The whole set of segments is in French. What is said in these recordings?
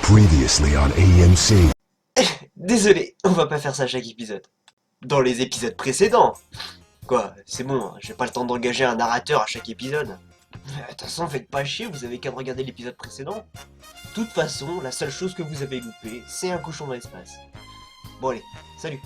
Previously on AMC. Désolé, on va pas faire ça à chaque épisode. Dans les épisodes précédents. Quoi, c'est bon, hein, j'ai pas le temps d'engager un narrateur à chaque épisode. De toute façon, faites pas chier, vous avez qu'à regarder l'épisode précédent. De toute façon, la seule chose que vous avez loupé, c'est un cochon dans l'espace. Bon allez, salut.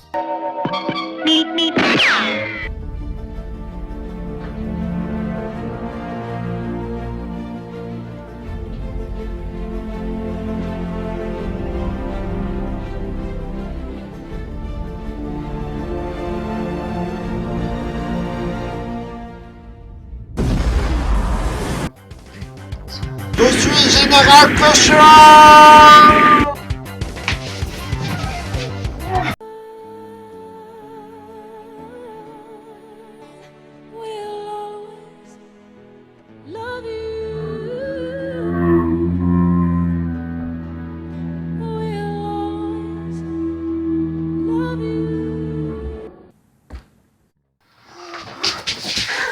Je suis Général Cochon!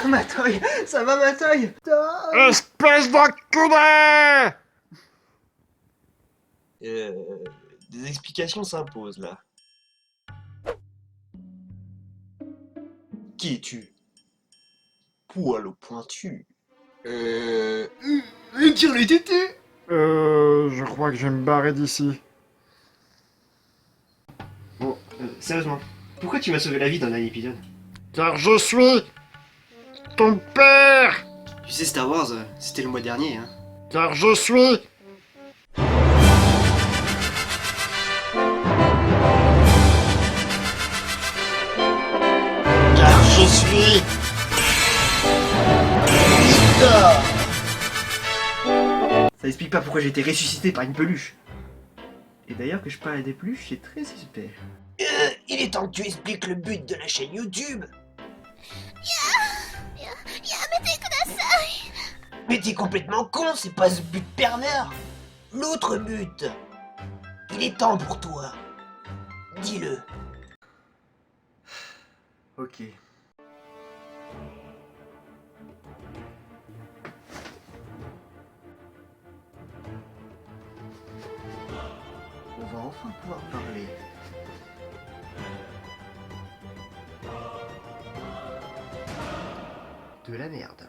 Ma taille, ça va ma taille? Espèce d'enculé! Des explications s'imposent là. Qui es-tu? Poil au pointu. Tire les tétés! Je crois que je vais me barrer d'ici. Bon, sérieusement, pourquoi tu m'as sauvé la vie dans un épisode? Car je suis ton père! Tu sais, Star Wars, c'était le mois dernier, hein. Car je suis... Car je suis... Ça explique pas pourquoi j'ai été ressuscité par une peluche. Et d'ailleurs que je parle des peluches, c'est très suspect. Il est temps que tu expliques le but de la chaîne YouTube. Mais t'es complètement con, c'est pas ce but pervers. L'autre but. Il est temps pour toi. Dis-le. Ok. On va enfin pouvoir parler. De la merde.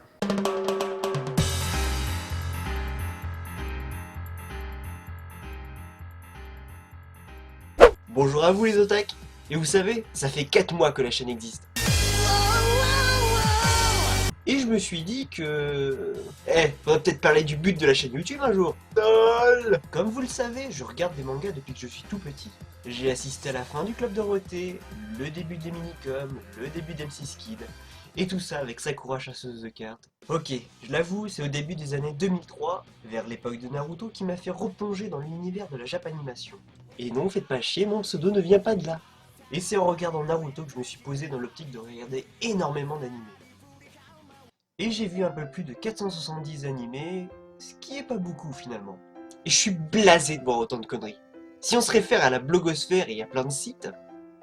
Bonjour à vous les otaques. Et vous savez, ça fait 4 mois que la chaîne existe. Et je me suis dit que... faudrait peut-être parler du but de la chaîne YouTube un jour. LOL. Comme vous le savez, je regarde des mangas depuis que je suis tout petit. J'ai assisté à la fin du Club Dorothée, le début des Minicom, le début d'M6 Kid, et tout ça avec Sakura chasseuse de cartes. Ok, je l'avoue, c'est au début des années 2003, vers l'époque de Naruto, qui m'a fait replonger dans l'univers de la Japanimation. Et non, faites pas chier, mon pseudo ne vient pas de là. Et c'est en regardant Naruto que je me suis posé dans l'optique de regarder énormément d'animés. Et j'ai vu un peu plus de 470 animés, ce qui est pas beaucoup finalement. Et je suis blasé de voir autant de conneries. Si on se réfère à la blogosphère et à plein de sites,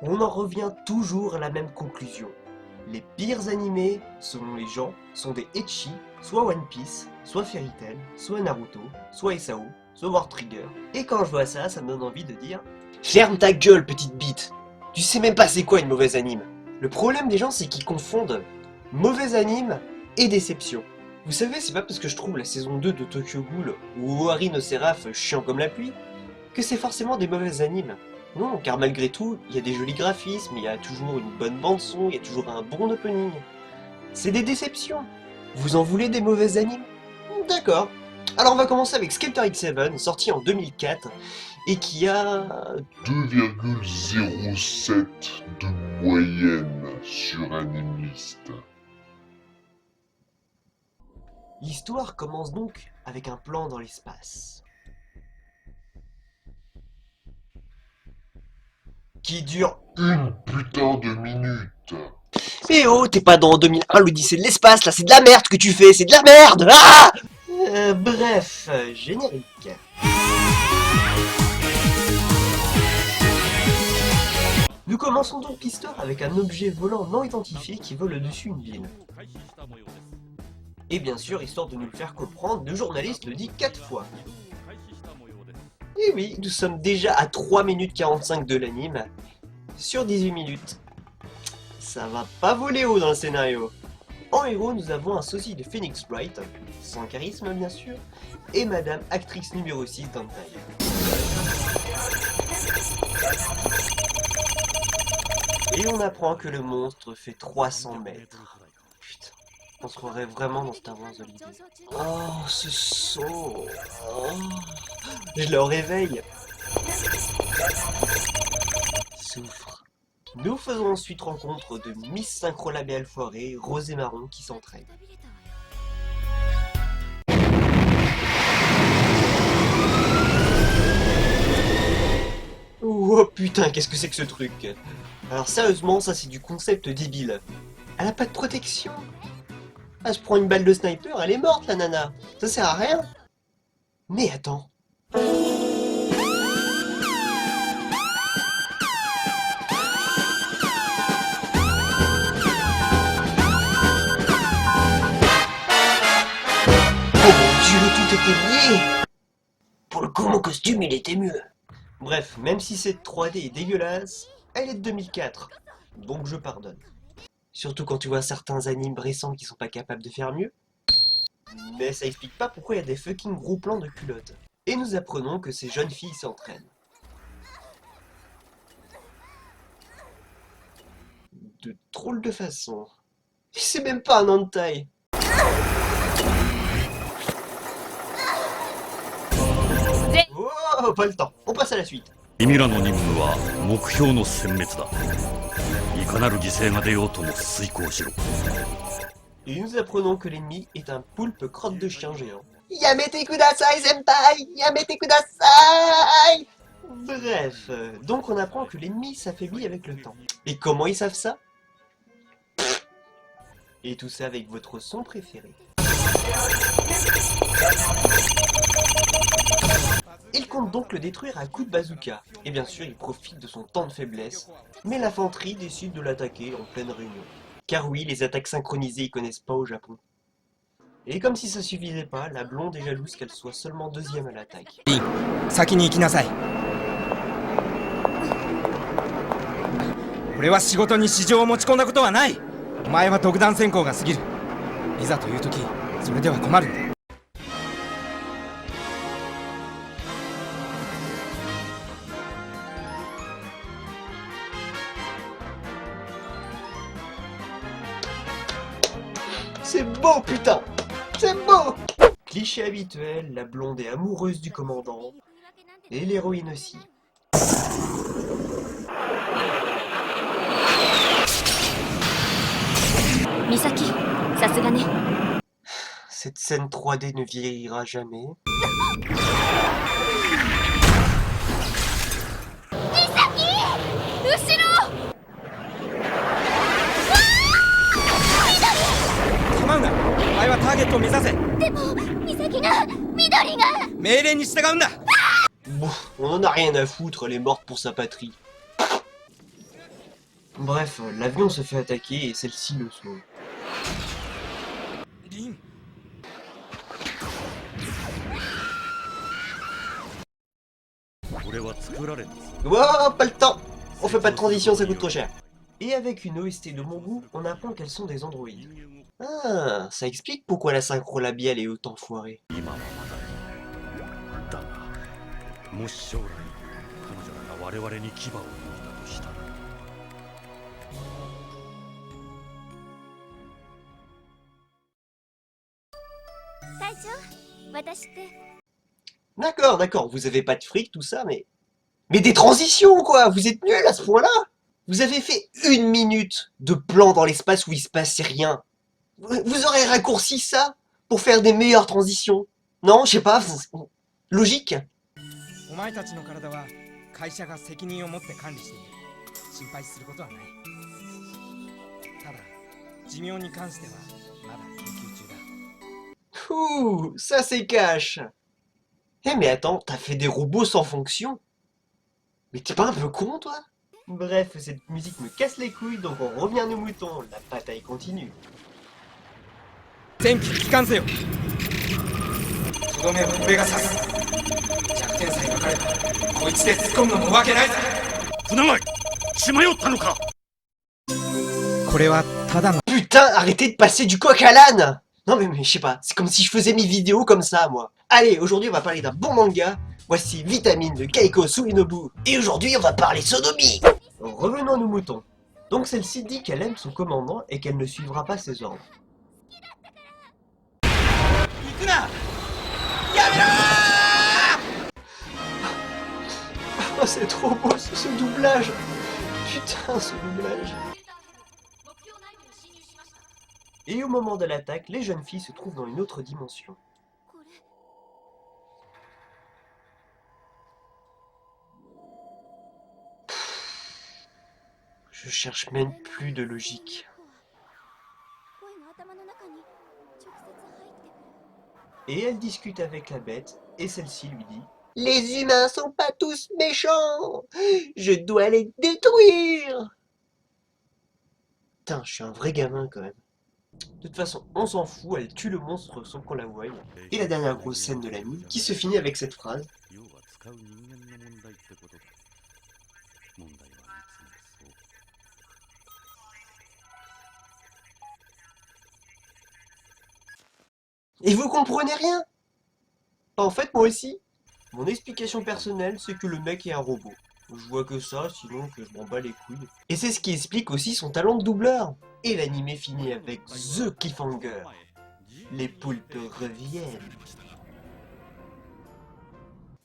on en revient toujours à la même conclusion. Les pires animés, selon les gens, sont des ecchi, soit One Piece, soit Fairy Tail, soit Naruto, soit SAO, soit War Trigger. Et quand je vois ça, ça me donne envie de dire « Ferme ta gueule, petite bite! Tu sais même pas c'est quoi une mauvaise anime !» Le problème des gens, c'est qu'ils confondent mauvais anime et déception. Vous savez, c'est pas parce que je trouve la saison 2 de Tokyo Ghoul ou Ohari no Seraph chiant comme la pluie que c'est forcément des mauvais animes. Non, car malgré tout, il y a des jolis graphismes, il y a toujours une bonne bande-son, il y a toujours un bon opening. C'est des déceptions. Vous en voulez des mauvais animes? D'accord. Alors on va commencer avec Skelter X7, sorti en 2004, et qui a... 2,07 de moyenne sur Animalist. L'histoire commence donc avec un plan dans l'espace. Qui dure Une putain de minute. Eh oh, t'es pas dans 2001, l'Odyssée de l'espace, là, c'est de la merde que tu fais, c'est de la merde. Ah bref, générique. Nous commençons donc l'histoire avec un objet volant non identifié qui vole au-dessus d'une ville. Et bien sûr, histoire de nous le faire comprendre, le journaliste le dit 4 fois. Et oui, nous sommes déjà à 3 minutes 45 de l'anime, sur 18 minutes. Ça va pas voler haut dans le scénario. En héros, nous avons un sosie de Phoenix Wright, sans charisme bien sûr, et Madame actrice numéro 6 d'Hentai. Et on apprend que le monstre fait 300 mètres. Putain, on se croirait vraiment dans Star Wars Holiday. Oh, ce son. Oh, je le réveille. Souffre. Nous faisons ensuite rencontre de Miss Synchrolabial Foirée, Rose et Marron qui s'entraînent. Oh putain, qu'est-ce que c'est que ce truc? Alors sérieusement, ça c'est du concept débile. Elle a pas de protection. Elle se prend une balle de sniper, elle est morte la nana. Ça sert à rien. Mais attends. Oh mon dieu, le tout était lié. Pour le coup, mon costume il était mieux. Bref, même si cette 3D est dégueulasse, elle est de 2004, donc je pardonne. Surtout quand tu vois certains animes récents qui sont pas capables de faire mieux. Mais ça explique pas pourquoi il y a des fucking gros plans de culottes. Et nous apprenons que ces jeunes filles s'entraînent. De drôle de façon. C'est même pas un hentai. Oh, pas le temps. On passe à la suite. 君らの任務は目標の殲滅だ。いかなる犠牲が出ようとも遂行しろ。 Et nous apprenons que l'ennemi est un poulpe crotte de chien géant. Yamete kudasai senpai! Yamete kudasai! Bref, donc on apprend que l'ennemi s'affaiblit avec le temps. Et comment ils savent ça? Et tout ça avec votre son préféré. Il compte donc le détruire à coups de bazooka. Et bien sûr, il profite de son temps de faiblesse. Mais l'infanterie décide de l'attaquer en pleine réunion. Car oui, les attaques synchronisées ils connaissent pas au Japon. Et comme si ça suffisait pas, la blonde est jalouse qu'elle soit seulement deuxième à l'attaque. 先に行きなさい。俺は仕事に私情を持ち込んだことはない。お前は独断専行が過ぎる。いざという時、それでは困るんだ。 C'est beau, putain! C'est beau! Cliché habituel, la blonde est amoureuse du commandant. Et l'héroïne aussi. Misaki, さすがね。 Cette scène 3D ne vieillira jamais. Bon, on en a rien à foutre, elle est morte pour sa patrie. Bref, l'avion se fait attaquer et celle-ci le sauve. Wow, pas le temps! On fait pas de transition, ça coûte trop cher. Et avec une OST de mon goût, on apprend qu'elles sont des androïdes. Ah, ça explique pourquoi la synchro labiale est autant foirée. もし将来彼女らが我々に牙を向いたとしたら D'accord, d'accord, vous avez pas de fric, tout ça, mais... Mais des transitions, quoi! Vous êtes nuls à ce point-là! Vous avez fait 1 minute de plan dans l'espace où il se passait rien. Vous aurez raccourci ça pour faire des meilleures transitions. Non, je sais pas, logique. お前たちの体は会社が責任を持って管理している。心配することはない。ただ、寿命に関してはまだ研究中だ。 Ouh, ça c'est cash. Eh mais attends, t'as fait des robots sans fonction? Mais t'es pas un peu con, toi? Bref, cette musique me casse les couilles, donc on revient à nos moutons. La bataille continue. 全機帰還せよ。とどめをペガサス。弱点さえ分かれば口で突っ込むのもわけないさ。船貝血迷ったのか。これはただの Putain, arrêtez de passer du coq à l'âne! Non mais je sais pas, c'est comme si je faisais mes vidéos comme ça, moi. Allez, aujourd'hui on va parler d'un bon manga. Voici Vitamine de Keiko Suinobu. Et aujourd'hui on va parler sodomie! Revenons à nos moutons. Donc celle-ci dit qu'elle aime son commandant et qu'elle ne suivra pas ses ordres. Oh, c'est trop beau ce doublage! Putain, ce doublage! Et au moment de l'attaque, les jeunes filles se trouvent dans une autre dimension. Je cherche même plus de logique. Et elle discute avec la bête, et celle-ci lui dit « Les humains sont pas tous méchants! Je dois les détruire !» Putain, je suis un vrai gamin quand même. De toute façon, on s'en fout, elle tue le monstre sans qu'on la voie. Et la dernière grosse scène de l'anime, qui se finit avec cette phrase. Et vous comprenez rien? En fait, moi aussi. Mon explication personnelle, c'est que le mec est un robot. Je vois que ça, sinon que je m'en bats les couilles. Et c'est ce qui explique aussi son talent de doubleur. Et l'animé finit avec The Cliffhanger. Les poulpes reviennent.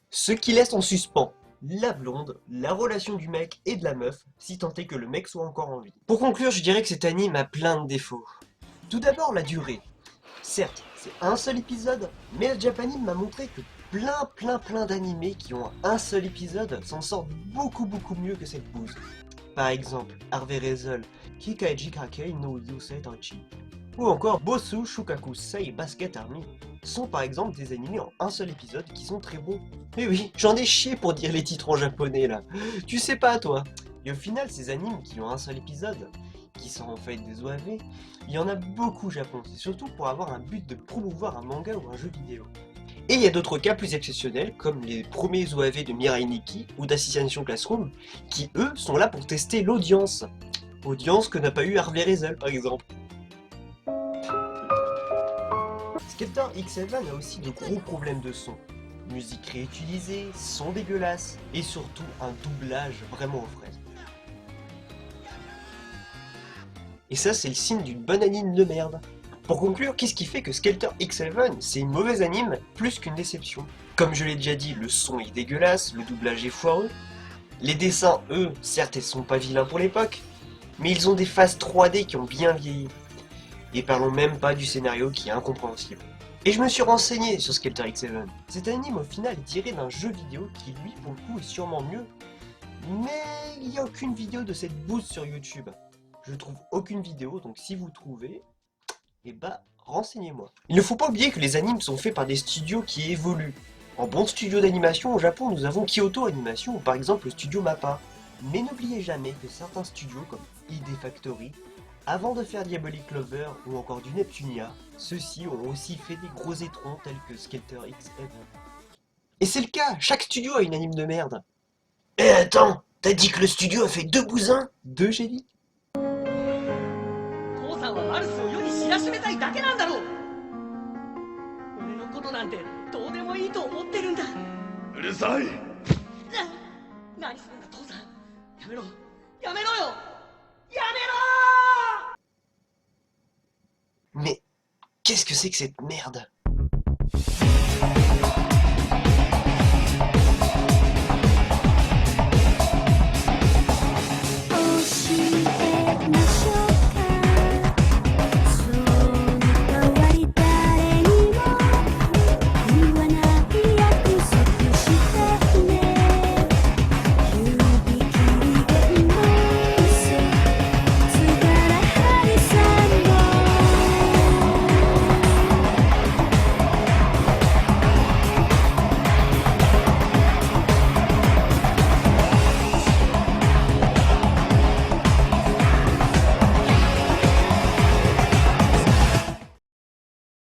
Ce qui laisse en suspens la blonde, la relation du mec et de la meuf, si tant est que le mec soit encore en vie. Pour conclure, je dirais que cet anime a plein de défauts. Tout d'abord, la durée. Certes, c'est un seul épisode, mais la Japanime m'a montré que plein d'animés qui ont un seul épisode s'en sortent beaucoup mieux que cette bouse. Par exemple, Harvey Rezel, Kikaiji Kakei no Yusei Tachi, ou encore Bosu Shukaku Sei Basket Army, sont par exemple des animés en un seul épisode qui sont très bons. Mais oui, j'en ai chié pour dire les titres en japonais là, tu sais pas toi. Et au final, ces animes qui ont un seul épisode, qui sont en fait des OAV, il y en a beaucoup au Japon, c'est surtout pour avoir un but de promouvoir un manga ou un jeu vidéo. Et il y a d'autres cas plus exceptionnels, comme les premiers OAV de Mirai Nikki ou d'Assassination Classroom, qui eux sont là pour tester l'audience. Audience que n'a pas eu Harvey Rezel par exemple. Skelter X7 a aussi de gros problèmes de son. Musique réutilisée, son dégueulasse, et surtout un doublage vraiment aux fraises. Et ça, c'est le signe d'une bonne anime de merde. Pour conclure, qu'est-ce qui fait que Skelter X7, c'est une mauvaise anime plus qu'une déception? Comme je l'ai déjà dit, le son est dégueulasse, le doublage est foireux. Les dessins, eux, certes, ils sont pas vilains pour l'époque, mais ils ont des phases 3D qui ont bien vieilli. Et parlons même pas du scénario qui est incompréhensible. Et je me suis renseigné sur Skelter X7. Cet anime, au final, est tiré d'un jeu vidéo qui, lui, pour le coup, est sûrement mieux. Mais il n'y a aucune vidéo de cette bouse sur YouTube. Je trouve aucune vidéo, donc si vous trouvez, eh bah, renseignez-moi. Il ne faut pas oublier que les animes sont faits par des studios qui évoluent. En bon studio d'animation, au Japon, nous avons Kyoto Animation, ou par exemple le studio MAPPA. Mais n'oubliez jamais que certains studios, comme ID Factory, avant de faire Diabolic Clover ou encore du Neptunia, ceux-ci ont aussi fait des gros étrons tels que Skelter X7. Et c'est le cas, chaque studio a une anime de merde. Eh attends, t'as dit que le studio a fait 2 bousins? 2 j'ai dit. 父さんはマルスを世に知らしめたいだけなんだろう。俺のことなんてどうでもいいと思ってるんだ。うるさい。何するんだ父さん。やめろ。やめろよ。やめろ。 Mais qu'est-ce que c'est que cette merde?